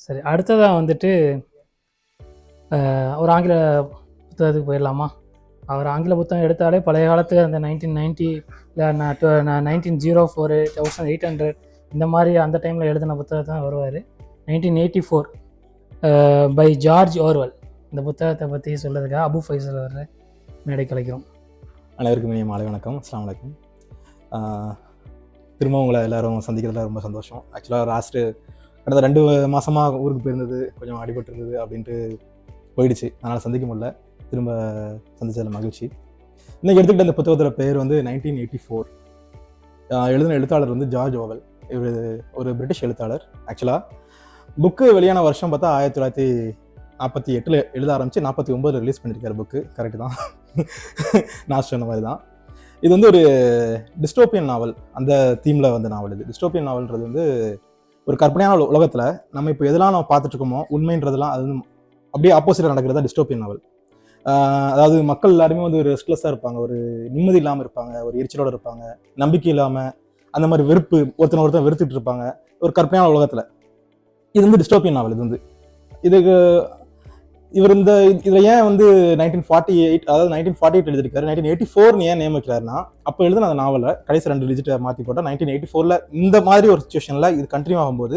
சரி, அடுத்ததாக வந்துட்டு ஒரு ஆங்கில புத்தகத்துக்கு போயிடலாமா? அவர் ஆங்கில புத்தகம் எடுத்தாலே பழைய காலத்து அந்த 1990 இல்லை 1904 1800 இந்த மாதிரி அந்த டைமில் எழுதின புத்தகத்தை தான் வருவார். 1984 பை ஜார்ஜ் ஓர்வெல். இந்த புத்தகத்தை பற்றி சொல்கிறதுக்காக அபு ஃபைசல் வர்ற மேடை கலைக்கிறோம். அனைவருக்கும் இனிய மாலை வணக்கம். அஸ்ஸலாமு அலைக்கும். திரும்ப உங்களை எல்லோரும் சந்திக்கிறதுல ரொம்ப சந்தோஷம். ஆக்சுவலாக கடந்த 2 மாதமாக ஊருக்கு போயிருந்தது, கொஞ்சம் அடிபட்டு இருந்தது அப்படின்ட்டு போயிடுச்சு. அதனால் சந்திக்க முடியல. திரும்ப சந்தித்ததில் மகிழ்ச்சி. இன்றைக்கி எடுத்துக்கிட்ட இந்த புத்தகத்தோட பேர் வந்து 1984. எழுதின எழுத்தாளர் வந்து ஜார்ஜ் ஓர்வெல். இவர் ஒரு பிரிட்டிஷ் எழுத்தாளர். ஆக்சுவலாக புக்கு வெளியான வருஷம் பார்த்தா 1948 எழுத ஆரம்பித்து 49 ரிலீஸ் பண்ணியிருக்காரு புக்கு. கரெக்டு தான், நான் சொன்ன மாதிரி தான். இது வந்து ஒரு டிஸ்டோப்பியன் நாவல். அந்த தீமில் வந்த நாவல் இது. டிஸ்டோப்பியன் நாவல்ன்றது வந்து ஒரு கற்பனையான உலகத்தில் நம்ம இப்போ எதெல்லாம் நம்ம பார்த்துட்டு இருக்கோமோ உண்மைன்றதெல்லாம் அது வந்து அப்படியே ஆப்போசிட்டாக நடக்கிறதா டிஸ்டோப்பியன் நாவல். அதாவது மக்கள் எல்லாருமே வந்து ஒரு ரெஸ்ட்லெஸ்ஸாக இருப்பாங்க, ஒரு நிம்மதி இல்லாமல் இருப்பாங்க, ஒரு எரிச்சலோடு இருப்பாங்க, நம்பிக்கை இல்லாமல், அந்த மாதிரி வெறுப்பு, ஒருத்தன் வெறுத்துட்டு இருப்பாங்க ஒரு கற்பனையான உலகத்தில். இது வந்து டிஸ்டோப்பியன் நாவல். இது வந்து இவர் இதில் ஏன் வந்து 1948, அதாவது 1948 எழுதியிருக்காரு, 1984 ஏன் நேம் வைக்கிறாருன்னா, அப்போ எழுதின அந்த நாவலை கடைசி 2 டிஜிட்டை மாற்றி போட்டால் 1984 இந்த மாதிரி ஒரு சுச்சுவேஷனில் இது கண்டினியூ ஆகும்போது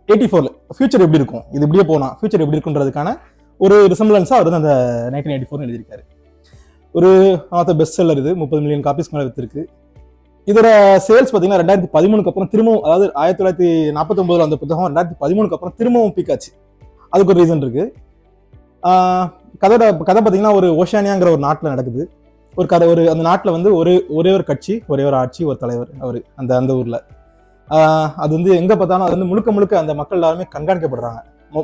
84 ஃபியூச்சர் எப்படி இருக்கும், இது இப்படியே போனால் ஃபியூச்சர் எப்படி இருக்குன்றதுக்கான ஒரு ரிசம்பிளன்ஸாக அவர் வந்து அந்த 1984 எழுதியிருக்காரு. ஒரு பெஸ்ட் செல்லர். இது 30 மில்லியன் காப்பீஸ் மேலே விற்றுருக்கு. இதோட சேல்ஸ் பார்த்தீங்கன்னா 2013 அப்புறம் திரும்பவும், அதாவது 1949 அந்த புத்தகம் 2013 அப்புறம் திரும்பவும் பீக் ஆச்சு. அதுக்கு ஒரு ரீசன் இருக்கு. கதை பார்த்தீங்கன்னா ஒரு ஓஷானியாங்கிற ஒரு நாட்டில் நடக்குது. ஒரு அந்த நாட்டில் வந்து ஒரே ஒரு கட்சி, ஒரே ஒரு ஆட்சி, ஒரு தலைவர், அவர் அந்த ஊரில். அது வந்து எங்கே பார்த்தாலும் அது வந்து முழுக்க அந்த மக்கள் எல்லாருமே கண்காணிக்கப்படுறாங்க.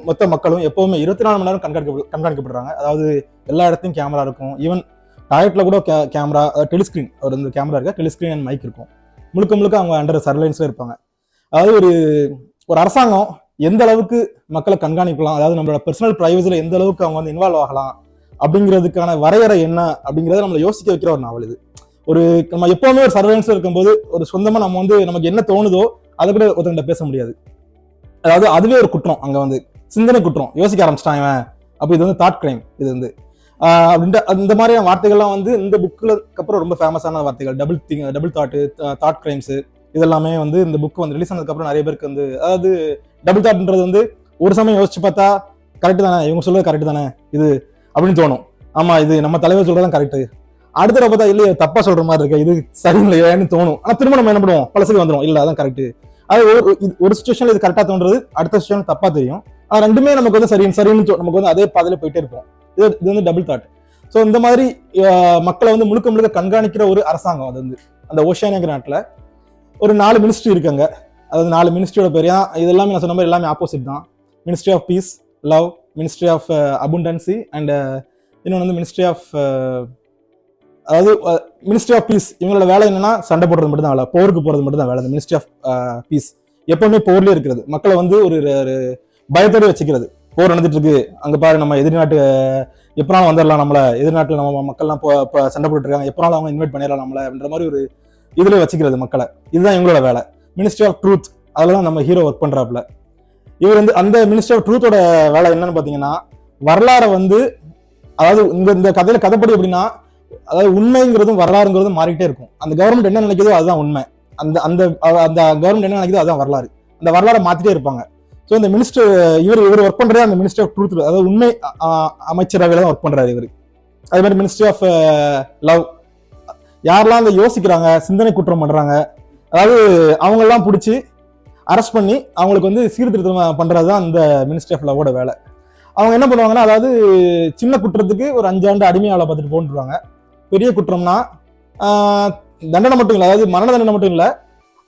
மொத்த மக்களும் எப்போவுமே 24 மணி நேரம் கண்காணிக்கப்படுறாங்க. அதாவது எல்லா இடத்தையும் கேமரா இருக்கும். ஈவன் டாய்லெட்டில் கூட கேமரா, டெலிஸ்கிரீன், அவர் இந்த கேமரா இருக்கா, டெலிஸ்கிரீன் அண்ட் மைக் இருக்கும். முழுக்க அவங்க அண்டர் சர்வேலன்ஸில் இருப்பாங்க. அதாவது ஒரு அரசாங்கம் எந்த அளவுக்கு மக்களை கண்காணிக்கலாம், அதாவது நம்மளோட பர்சனல் பிரைவசியில் எந்த அளவுக்கு அவங்க வந்து இன்வால்வ் ஆகலாம் அப்படிங்கிறதுக்கான வரையறை என்ன அப்படிங்கிறத நம்மளை யோசிக்க வைக்கிற ஒரு நாவல் இது. நம்ம எப்பவுமே ஒரு சர்வேலன்ஸ்ல இருக்கும்போது ஒரு சொந்தமா நம்ம வந்து நமக்கு என்ன தோணுதோ அதை கூட ஒருத்தங்கிட்ட பேச முடியாது. அதாவது அதுவே ஒரு குற்றம். அங்க வந்து சிந்தனை குற்றம், யோசிக்க ஆரம்பிச்சிட்டாங்க. அப்போ இது வந்து தாட் கிரைம். இது வந்து அப்படின்ட்டு அந்த மாதிரியான வார்த்தைகள்லாம் வந்து இந்த புக்குக்கு அப்புறம் ரொம்ப ஃபேமஸான வார்த்தைகள். டபுள் தாட் கிரைம்ஸ் இதெல்லாமே வந்து இந்த புக் வந்து ரிலீஸ் ஆனதுக்கு அப்புறம் நிறைய பேருக்கு வந்து, அதாவது டபுள் தாட்ன்றது வந்து ஒரு சமயம் யோசிச்சு பார்த்தா கரெக்ட் தானே, இவங்க சொல்றது கரெக்ட் தானே இது அப்படின்னு தோணும். ஆமா, இது நம்ம தலைவர் சொல்றதான் கரெக்ட். அடுத்த பார்த்தா இல்லையே தப்பா சொல்ற மாதிரி இருக்கு, இது சரியில்லையான்னு தோணும். ஆனா திரும்ப நம்ம என்ன பண்ணுவோம், பழசுக்கு வந்துடும், இல்ல அதான் கரெக்ட். அது ஒரு சுச்சுவேஷன்ல இது கரெக்டா தோன்றது, அடுத்த சுச்சுவேஷன் தப்பா தெரியும். ஆனா ரெண்டுமே நமக்கு வந்து சரின்னு நமக்கு வந்து அதே பாதையில போயிட்டே இருப்போம். இது வந்து டபுள் தாட். ஸோ இந்த மாதிரி மக்களை வந்து முழுக்க கண்காணிக்கிற ஒரு அரசாங்கம். அது வந்து அந்த ஓஷியானியாங்கிற நாட்டில் ஒரு 4 மினிஸ்ட்ரி இருக்காங்க. அதாவது 4 மினிஸ்ட்ரியோட பேர் இது எல்லாமே நான் சொன்ன மாதிரி எல்லாமே ஆப்போசிட் தான். Ministry of peace, love, ministry of abundance and இன்னொன்று வந்து மினிஸ்ட்ரி ஆஃப், அதாவது மினிஸ்ட்ரி ஆஃப் பீஸ் இவங்களோட வேலை என்னன்னா சண்டை போடுறது மட்டும் தான் வேலை, போருக்கு போறது மட்டும் தான் வேலை. இந்த மினிஸ்ட்ரி ஆஃப் பீஸ் எப்பவுமே போர்லேயே இருக்கிறது, மக்களை வந்து ஒரு பயத்தோடு வச்சுக்கிறது. போர் நடந்துட்டு இருக்கு, அங்க பாரு நம்ம எதிர்நாட்டு எப்பனாலும் வந்துடலாம், நம்மள எதிர்நாட்டில் நம்ம மக்கள்லாம் சண்டை போட்டு இருக்காங்க, எப்பனாலும் அவங்க இன்வைட் பண்ணிடலாம் நம்மள அப்படின்ற மாதிரி ஒரு இதுல வச்சுக்கிறது மக்களை. இதுதான் இவங்களோட வேலை. மினிஸ்ட்ரி ஆஃப் ட்ரூத், அதுலதான் நம்ம ஹீரோ ஒர்க் பண்றாப்புல. இவர் வந்து அந்த மினிஸ்ட்ரி ஆஃப் ட்ரூத்தோட வேலை என்னன்னு பாத்தீங்கன்னா, வரலாறை வந்து, அதாவது இந்த கதைப்படி எப்படின்னா, அதாவது உண்மைங்கிறதும் வரலாறுங்கிறதும் மாறிக்கிட்டே இருக்கும். அந்த கவர்மெண்ட் என்ன நினைக்குதோ அதுதான் உண்மை, அந்த கவர்மெண்ட் என்ன நினைக்குதோ அதுதான் வரலாறு. அந்த வரலாறை மாத்திட்டே இருப்பாங்க. ஸோ இந்த மினிஸ்டர் இவர் ஒர்க் பண்றதே அந்த மினிஸ்ட்ரி ஆஃப் ட்ரூத், அதாவது உண்மை அமைச்சரவையில தான் ஒர்க் பண்றாரு இவர். அதே மாதிரி மினிஸ்ட்ரி ஆஃப் லவ், யாரெல்லாம் அந்த யோசிக்கிறாங்க, சிந்தனை குற்றம் பண்றாங்க, அதாவது அவங்க எல்லாம் பிடிச்சி அரெஸ்ட் பண்ணி அவங்களுக்கு வந்து சீர்திருத்தம் பண்றதுதான் இந்த மினிஸ்ட்ரி ஆஃப் லவ்வோட வேலை. அவங்க என்ன பண்ணுவாங்கன்னா, அதாவது சின்ன குற்றத்துக்கு ஒரு 5 ஆண்டு அடிமையாளை பார்த்துட்டு போன்றுவாங்க. பெரிய குற்றம்னா தண்டனை மட்டும் இல்லை, அதாவது மரண தண்டனை மட்டும் இல்லை,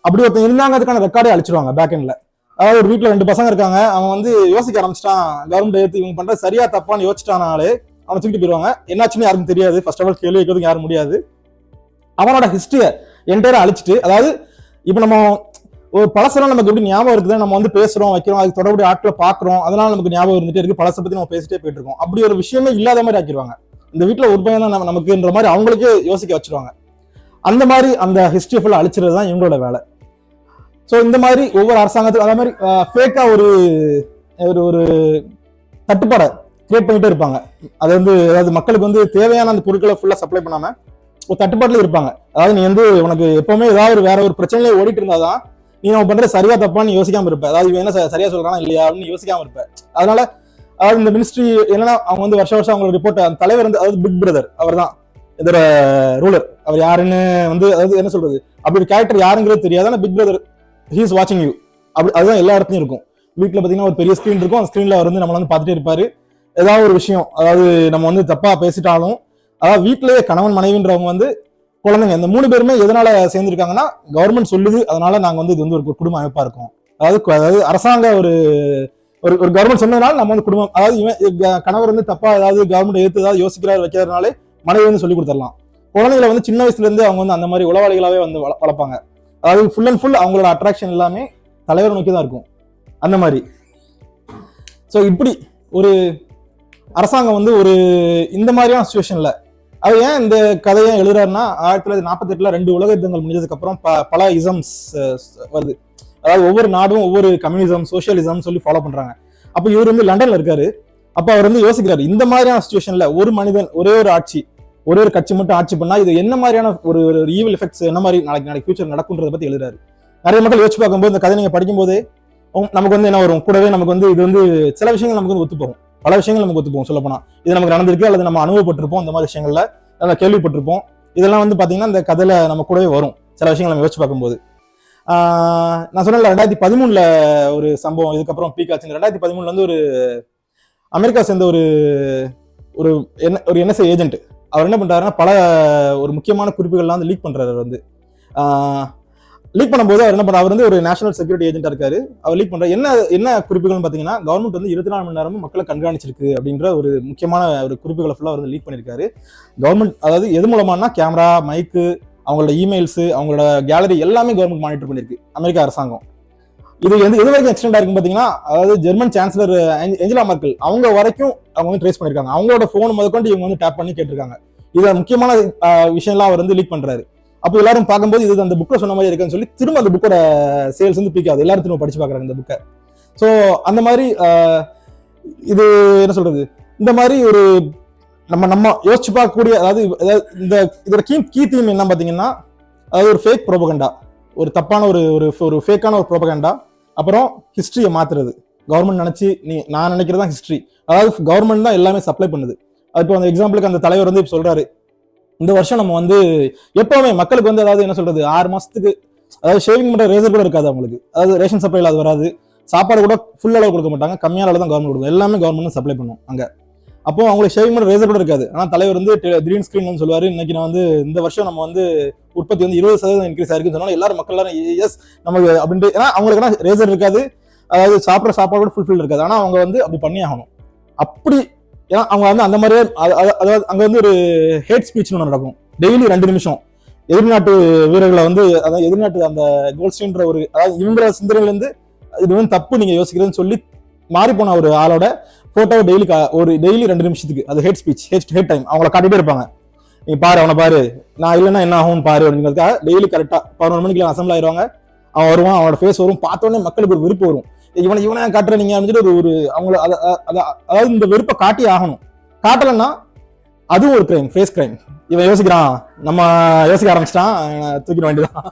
அப்படி ஒருத்தன் இருந்தாங்க அதுக்கான ரெக்கார்டே அழிச்சிருவாங்க பேக் எண்ட்ல. அதாவது ஒரு வீட்டுல 2 பசங்க இருக்காங்க, அவன் வந்து யோசிக்க ஆரம்பிச்சிட்டான், கவர்மெண்ட் ஏற்று இவங்க பண்ற சரியா தப்பான்னு யோசிச்சிட்டானாலே அவனை தூக்கிட்டு போயிருவாங்க. என்னாச்சுன்னு யாருக்கும் தெரியாது, ஃபர்ஸ்ட் ஆஃப் ஆல் கேள்வி வைக்கிறதுக்கு யாரும் முடியாது. அவனோட ஹிஸ்டரியை என்டையரா அழிச்சிட்டு, அதாவது இப்ப நம்ம ஒரு பழசெல்லாம் நமக்கு எப்படி ஞாபகம் இருக்குது, நம்ம வந்து பேசுறோம் வைக்கிறோம், அதுக்கு தொடர்புடைய ஆட்களை பாக்குறோம், அதனால நமக்கு ஞாபகம் இருந்துட்டே இருக்கு, பழசை பத்தி நம்ம பேசிட்டே போயிட்டு இருக்கோம். அப்படி ஒரு விஷயமே இல்லாத மாதிரி ஆக்கிடுவாங்க. இந்த வீட்டுல ஒரு பையன் தான் நமக்குன்ற மாதிரி அவங்களுக்கே யோசிக்க வச்சிருவாங்க. அந்த மாதிரி அந்த ஹிஸ்டரி ஃபுல்லா அழிச்சிறது தான் இவங்களோட வேலை. ஸோ இந்த மாதிரி ஒவ்வொரு அரசாங்கத்துக்கும் அதே மாதிரி ஃபேக்கா ஒரு ஒரு தட்டுப்பாடை கிரியேட் பண்ணிட்டே இருப்பாங்க. அது வந்து அதாவது மக்களுக்கு வந்து தேவையான அந்த பொருட்களை ஃபுல்லா சப்ளை பண்ணாம ஒரு தட்டுப்பாட்டுல இருப்பாங்க. அதாவது நீ வந்து உனக்கு எப்பவுமே ஏதாவது வேற ஒரு பிரச்சனையில ஓடிட்டு இருந்தாதான் நீ நம்ம பண்ற சரியா தப்பான்னு யோசிக்காம இருப்ப. அதாவது இவன் என்ன சரியா சொல்றானா இல்லையா அப்படின்னு யோசிக்காம இருப்ப. அதனால அதாவது இந்த மினிஸ்ட்ரி என்னன்னா அவங்க வந்து வருஷம் அவங்களோட ரிப்போர்ட் அந்த தலைவர் வந்து அதாவது பிக் பிரதர் அவர் தான் இதோட ரூலர். அவர் யாருன்னு வந்து அதாவது என்ன சொல்றது அப்படி கேரக்டர் யாருங்கிறது தெரியாது. ஆனா பிக் பிரதர் ஹி இஸ் வாட்சிங் யூ அப்படி அதுதான் எல்லா இடத்துலயும் இருக்கும். வீட்டுல பாத்தீங்கன்னா ஒரு பெரிய ஸ்கிரீன் இருக்கும். அந்த ஸ்கிரீன்ல அவர் வந்து நம்மள வந்து பார்த்துட்டே இருப்பாரு. ஏதாவது ஒரு விஷயம் அதாவது நம்ம வந்து தப்பா பேசிட்டாலும் அதாவது வீட்டிலேயே கணவன் மனைவின்றவங்க வந்து குழந்தைங்க இந்த 3 பேருமே எதனால சேர்ந்திருக்காங்கன்னா கவர்மெண்ட் சொல்லுது அதனால நாங்க வந்து இது வந்து ஒரு குடும்ப அமைப்பா இருக்கோம். அதாவது அரசாங்க ஒரு ஒரு கவர்மெண்ட் சொன்னதுனால நம்ம வந்து குடும்பம் அதாவது இவன் கணவர் வந்து தப்பா ஏதாவது கவர்மெண்ட் எடுத்து ஏதாவது யோசிக்கிறாரு வைக்கிறதுனாலே மனைவி வந்து சொல்லி கொடுத்துடலாம். குழந்தைகளை வந்து சின்ன வயசுல இருந்து அவங்க வந்து அந்த மாதிரி உளவாளிகளாவே வந்து வளர்ப்பாங்க. அதாவது ஃபுல் அண்ட் ஃபுல் அவங்களோட அட்ராக்ஷன் எல்லாமே தலைவர் நோக்கி தான் இருக்கும் அந்த மாதிரி. ஸோ இப்படி ஒரு அரசாங்கம் வந்து ஒரு இந்த மாதிரியான சுச்சுவேஷன்ல அவர் ஏன் இந்த கதையை எழுதுறாருன்னா 1948 2 உலக யுத்தங்கள் முடிஞ்சதுக்கு அப்புறம் பல இசம்ஸ் வருது. அதாவது ஒவ்வொரு நாடும் ஒவ்வொரு கம்யூனிசம் சோசியலிசம் சொல்லி ஃபாலோ பண்றாங்க. அப்ப இவர் வந்து லண்டன்ல இருக்காரு. அப்ப அவர் வந்து யோசிக்கிறாரு இந்த மாதிரியான சுச்சுவேஷன்ல ஒரு மனிதன் ஒரே ஒரு ஆட்சி ஒரே ஒரு கட்சி மட்டும் ஆட்சி பண்ணா இது என்ன மாதிரியான ஒரு ஈவில் எஃபெக்ட்ஸ் என்ன மாதிரி நாளைக்கு ஃபியூச்சர் நடக்கும்ன்றத பத்தி எழுதுறாரு. நிறைய மக்கள் யோசிச்சு பார்க்கும்போது இந்த கதை நீங்க படிக்கும் போதே நமக்கு வந்து என்ன வரும் கூடவே நமக்கு வந்து இது வந்து சில விஷயங்கள் நமக்கு வந்து ஒத்து போகும். பல விஷயங்கள் நமக்கு ஒத்து போகும். சொல்ல போனா இது நமக்கு நடந்திருக்கு அல்லது நம்ம அனுபவப்பட்டிருப்போம். இந்த மாதிரி விஷயங்கள்ல நம்ம கேள்விப்பட்டிருப்போம். இதெல்லாம் வந்து பாத்தீங்கன்னா இந்த கதையில நம்ம கூடவே வரும் சில விஷயங்கள் நம்ம யோசிச்சு பார்க்கும்போது. நான் சொன்னேன்ல 2013 ஒரு சம்பவம் இதுக்கப்புறம் பீக் ஆச்சு. 2013 வந்து ஒரு அமெரிக்கா சேர்ந்த ஒரு ஒரு என்எஸ்ஏ ஏஜென்ட் அவர் என்ன பண்றாருன்னா பல ஒரு முக்கியமான குறிப்புகள்லாம் வந்து லீக் பண்றாரு. அவர் வந்து லீக் பண்ணும்போது அவர் என்ன பண்றாரு அவர் வந்து ஒரு நேஷனல் செக்யூரிட்டி ஏஜென்டா இருக்காரு. அவர் லீக் பண்றாரு என்ன குறிப்புகள்னு பாத்தீங்கன்னா கவர்மெண்ட் வந்து 24 மணி நேரமும் மக்களை கண்காணிச்சிருக்கு அப்படின்ற ஒரு முக்கியமான ஒரு குறிப்புகளை ஃபுல்லா வந்து லீக் பண்ணிருக்காரு. கவர்மெண்ட் அதாவது எது மூலமானா கேமரா மைக்கு அவங்களோட இமெயில்ஸ் அவங்களோட கேலரி எல்லாமே கவர்மெண்ட் மானிட்டர் பண்ணிருக்கு அமெரிக்கா அரசாங்கம். இது எது வரைக்கும் எக்ஸ்டெண்ட் ஆயிருக்கு பாத்தீங்கன்னா அதாவது ஜெர்மன் சான்சலர் ஏஞ்சலா மெர்க்கல் அவங்க வரைக்கும் அவங்க வந்து ட்ரேஸ் பண்ணிருக்காங்க. அவங்களோட போன் முதற்கொண்டு இவங்க வந்து டேப் பண்ணி கேட்டிருக்காங்க. இது முக்கியமான விஷயம்லாம் அவர் வந்து லீக் பண்றாரு. அப்போ எல்லாரும் பார்க்கும்போது இது அந்த புக்ல சொன்ன மாதிரி இருக்குன்னு சொல்லி திரும்ப அந்த புக்கோட சேல்ஸ் வந்து பீக் ஆகுது. எல்லாரும் திரும்ப படிச்சு பாக்குறாங்க இந்த புக்கை. ஸோ அந்த மாதிரி இது என்ன சொல்றது இந்த மாதிரி ஒரு நம்ம யோசிச்சு பார்க்கக்கூடிய அதாவது இந்த இதோட கீ தீம் என்ன பாத்தீங்கன்னா அதாவது ஒரு ஃபேக் ப்ரோபகண்டா ஒரு தப்பான ஒரு ஃபேக்கான ஒரு ப்ரோபகண்டா. அப்புறம் ஹிஸ்டரியை மாத்துறது கவர்மெண்ட் நினைச்சு நான் நினைக்கிறது தான் ஹிஸ்டரி. அதாவது கவர்மெண்ட் தான் எல்லாமே சப்ளை பண்ணுது. அது இப்போ அந்த எக்ஸாம்பிளுக்கு அந்த தலைவர் வந்து இப்போ சொல்றாரு இந்த வருஷம் நம்ம வந்து எப்பவுமே மக்களுக்கு வந்து அதாவது என்ன சொல்றது 6 மாசத்துக்கு அதாவது ஷேவிங் பண்ற ரேசர் கூட இருக்காது அவங்களுக்கு. அதாவது ரேஷன் சப்ளைல அது வராது. சாப்பாடு கூட ஃபுல் அளவு கொடுக்க மாட்டாங்க. கம்மியான அளவு தான் கவர்மெண்ட் கொடுக்கும். எல்லாமே கவர்மெண்ட் சப்ளை பண்ணும் அங்க. அப்போ அவங்களுக்கு ஷேவிங் பண்ற ரேசர் கூட இருக்காது. ஆனா தலைவர் வந்து கிரீன் ஸ்கிரீன் சொல்லுவாரு இன்னைக்கு நான் வந்து இந்த வருஷம் நம்ம வந்து உற்பத்தி வந்து 20% இன்க்ரீஸ் ஆயிருக்குன்னு சொன்னாலும் எல்லாரும் மக்கள் எல்லாரும் எஸ் நமக்கு அப்படின்ட்டு ஏன்னா அவங்களுக்கு ரேசர் இருக்காது. அதாவது சாப்பிட்ற சாப்பாடு கூட ஃபுல்ஃபில் இருக்காது. ஆனா அவங்க வந்து அப்படி பண்ணி ஆகணும். அப்படி ஏன்னா அவங்க வந்து அந்த மாதிரியே அதாவது அங்க வந்து ஒரு ஹேட் ஸ்பீச் ஒன்று நடக்கும் டெய்லி 2 நிமிஷம். எதிர்நாட்டு வீரர்களை வந்து அதாவது எதிர்நாட்டு அந்த கோல்ஸ்டீன்ற ஒரு அதாவது இவங்க சிந்தனையில இருந்து இது வந்து தப்பு நீங்க யோசிக்கிறதுன்னு சொல்லி மாறி போன ஒரு ஆளோட போட்டோ டெய்லி 2 நிமிஷத்துக்கு அது ஹேட் ஸ்பீச் ஹேட் டைம் அவங்கள காட்டிட்டே இருப்பாங்க. நீ பாரு அவனை பாரு நான் இல்லைன்னா என்ன ஆகும்னு பாரு அப்படிங்கிறதுக்காக டெய்லி கரெக்டா 11 மணிக்கு அசம்பிள் ஆயிடுவாங்க. அவன் வருவான் அவனோட ஃபேஸ் வரும். பார்த்தோன்னே மக்களுக்கு ஒரு விருப்பம் வரும். இவனை காட்டுற நீங்க வந்துட்டு ஒரு அவங்கள அதாவது இந்த வெறுப்பை காட்டி ஆகணும். காட்டலைன்னா அதுவும் ஒரு கிரைம் ஃபேஸ் கிரைம். இவன் யோசிக்கிறான் நம்ம யோசிக்க ஆரம்பிச்சிட்டான் தூக்கிட வேண்டியதான்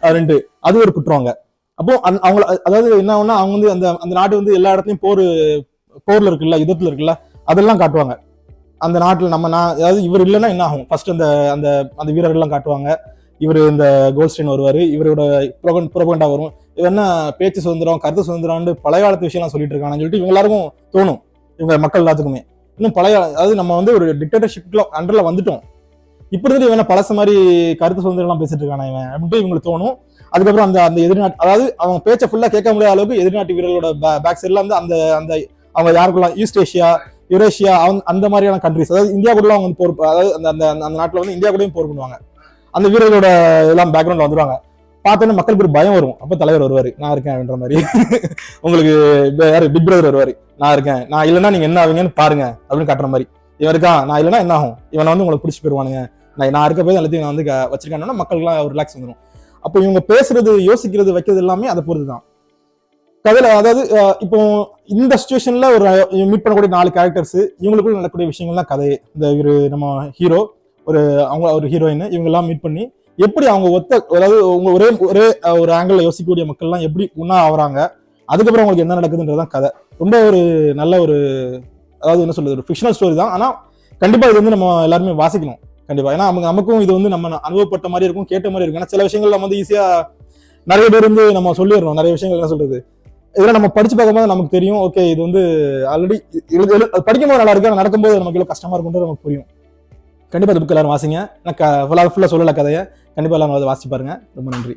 அப்படின்ட்டு அது ஒரு குற்றவாங்க. அப்போ அவங்கள அதாவது என்ன ஆகும்னா அவங்க வந்து அந்த நாட்டு வந்து எல்லா இடத்துலயும் போர்ல இருக்குல்ல யுத்தத்துல இருக்குல்ல அதெல்லாம் காட்டுவாங்க. அந்த நாட்டுல அதாவது இவர் இல்லைன்னா என்ன ஆகும் ஃபர்ஸ்ட் அந்த வீரர்கள்லாம் காட்டுவாங்க. இவர் இந்த கோல்ஸ்டீன் வருவாரு. இவரோட புரோபகண்டா வரும். இவர் என்ன பேச்சு சுதந்திரம் கருத்து சுதந்திரம்னு பழைய காலத்து விஷயம்லாம் சொல்லிட்டு இருக்காங்கன்னு சொல்லிட்டு இவங்க எல்லாருக்கும் தோணும். இவங்க மக்கள் எல்லாத்துக்குமே இன்னும் அதாவது நம்ம வந்து ஒரு டிக்டேட்டர்ஷிப்ல அண்டர்ல வந்துட்டோம். இப்படி இருந்து இவன் பழச மாதிரி கருத்து சுதந்திரம் எல்லாம் பேசிட்டு இருக்கான இவன் அப்படின்ட்டு இவங்களுக்கு தோணும். அதுக்கப்புறம் அந்த எதிர்நாட்டு அதாவது அவங்க பேச்சை ஃபுல்லா கேட்க முடியாத அளவுக்கு எதிர்நாட்டு வீரர்களோட பேக் சைட்ல வந்து அந்த அவங்க யாருக்குள்ள ஈஸ்ட் ஏஷியா யுரேஷியா அந்த மாதிரியான கண்ட்ரிஸ் அதாவது இந்தியா கூட அவங்க வந்து போர் அதாவது அந்த நாட்டுல வந்து இந்தியா கூடயும் போர் பண்ணுவாங்க. அந்த வீரர்களோட எல்லாம் பேக்ரவுண்ட்ல வந்துருவாங்க. பார்த்தோன்னா மக்களுக்கு ஒரு பயம் வரும். அப்ப தலைவர் வருவாரு நான் இருக்கேன் அப்படின்ற மாதிரி. உங்களுக்கு யாரு பிக் பிரதர் வருவாரு நான் இருக்கேன் நான் இல்லைன்னா நீங்க என்ன ஆவீங்கன்னு பாருங்க அப்படின்னு காட்டுற மாதிரி. இவன் இருக்கான் நான் இல்லைன்னா என்ன ஆகும் இவனை வந்து உங்களுக்கு பிடிச்சி போயிருவானுங்க நான் இருக்க போய் எல்லாத்தையும் நான் வந்து வச்சிருக்கேன்னா மக்களுக்குலாம் ரிலாக்ஸ் வந்துடும். அப்போ இவங்க பேசுறது யோசிக்கிறது வைக்கிறது எல்லாமே அதை பொறுத்து தான். கதையில அதாவது இப்போ இந்த சுச்சுவேஷன்ல ஒரு மீட் பண்ணக்கூடிய 4 கேரக்டர்ஸ், இவங்களுக்குள்ள நடக்கக்கூடிய விஷயங்கள்லாம் கதை. இந்த ஒரு நம்ம ஹீரோ, அவங்க ஒரு ஹீரோயின், இவங்க எல்லாம் மீட் பண்ணி எப்படி அவங்க அதாவது உங்க ஒரே ஒரே ஒரு ஆங்கிள் யோசிக்கக்கூடிய மக்கள் எல்லாம் எப்படி ஒன்னா ஆகுறாங்க, அதுக்கப்புறம் அவங்களுக்கு என்ன நடக்குதுன்றதான் கதை. ரொம்ப ஒரு நல்ல ஒரு, அதாவது என்ன சொல்றது, ஒரு ஃபிக்ஷனல் ஸ்டோரி தான். ஆனா கண்டிப்பா இது வந்து நம்ம எல்லாருமே வாசிக்கணும் கண்டிப்பா. ஏன்னா நமக்கும் இது வந்து நம்ம அனுபவப்பட்ட மாதிரி இருக்கும், கேட்ட மாதிரி இருக்கும். ஏன்னா சில விஷயங்கள் நம்ம வந்து ஈஸியா நிறைய பேர் வந்து நம்ம சொல்லிடுறோம். நிறைய விஷயங்கள் என்ன சொல்றது, இதெல்லாம் நம்ம படிச்சு பார்க்கும்போது நமக்கு தெரியும், ஓகே இது வந்து ஆல்ரெடி படிக்கும்போது நல்லா இருக்கு, நடக்கும்போது நமக்கு எவ்வளவு கஷ்டமா இருக்குன்றது நமக்கு புரியும். கண்டிப்பா இந்த புக் எல்லாரும் வாசிங்க. நான் ஃபுல்லா சொல்லல கதையை, கண்டிப்பா எல்லாரும் அதை வாசிச்சு பாருங்க. ரொம்ப நன்றி.